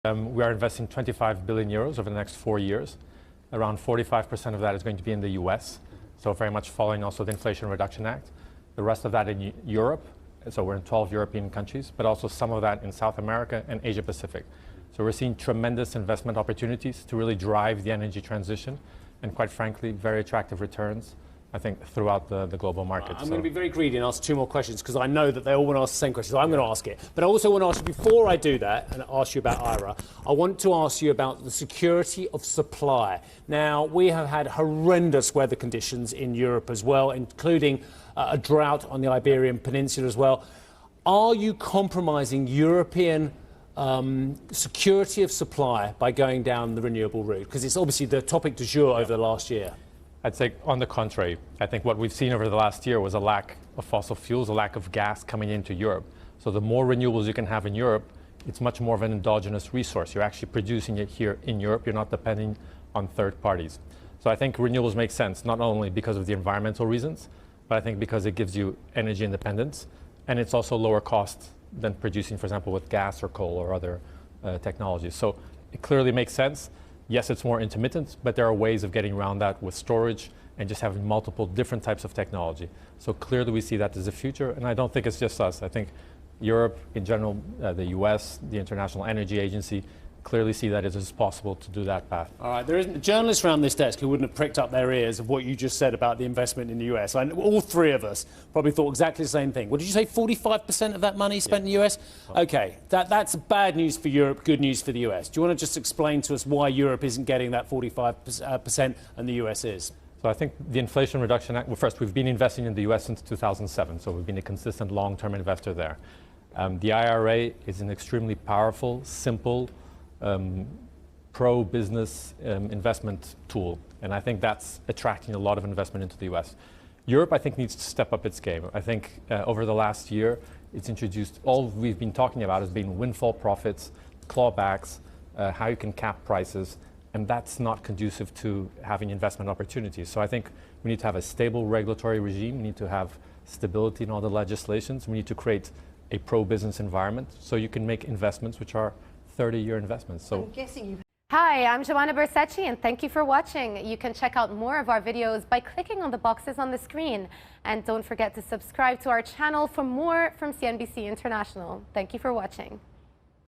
We are investing 25 billion euros over the next 4 years. Around 45% of that is going to be in the US, so very much following also the Inflation Reduction Act. The rest of that in Europe, so we're in 12 European countries, but also some of that in South America and Asia Pacific. So we're seeing tremendous investment opportunities to really drive the energy transition, and quite frankly, very attractive returns, I think, throughout the global market. I'm going to be very greedy and ask 2 more questions because I know that they all want to ask the same question, so I'm going to ask it. But I also want to ask you, before I do that and ask you about IRA, I want to ask you about the security of supply. Now, we have had horrendous weather conditions in Europe as well, including a drought on the Iberian Peninsula as well. Are you compromising European security of supply by going down the renewable route? Because it's obviously the topic du jour over the last year. I'd say on the contrary. I think what we've seen over the last year was a lack of fossil fuels, a lack of gas coming into Europe. So the more renewables you can have in Europe, it's much more of an endogenous resource. You're actually producing it here in Europe. You're not depending on third parties. So I think renewables make sense, not only because of the environmental reasons, but I think because it gives you energy independence, and it's also lower cost than producing, for example, with gas or coal or other technologies. So it clearly makes sense. Yes, it's more intermittent, but there are ways of getting around that with storage and just having multiple different types of technology. So clearly we see that as a future, and I don't think it's just us. I think Europe in general, the US, the International Energy Agency, clearly see that it is possible to do that path. All right, there isn't journalists around this desk who wouldn't have pricked up their ears of what you just said about the investment in the US. All 3 of us probably thought exactly the same thing. What did you say, 45% of that money spent in the US? Okay, that's bad news for Europe, good news for the US. Do you want to just explain to us why Europe isn't getting that 45% and the US is? So I think the Inflation Reduction Act, well, first, we've been investing in the US since 2007, so we've been a consistent long-term investor there. The IRA is an extremely powerful, simple, pro-business investment tool, and I think that's attracting a lot of investment into the US. Europe, I think, needs to step up its game. I think over the last year, it's introduced, all we've been talking about has been windfall profits, clawbacks, how you can cap prices, and that's not conducive to having investment opportunities. So I think we need to have a stable regulatory regime, we need to have stability in all the legislations, we need to create a pro-business environment so you can make investments which are 30-year investments. So I'm guessing you. Hi, I'm Joanna Bersecci, and thank you for watching. You can check out more of our videos by clicking on the boxes on the screen. And don't forget to subscribe to our channel for more from CNBC International. Thank you for watching.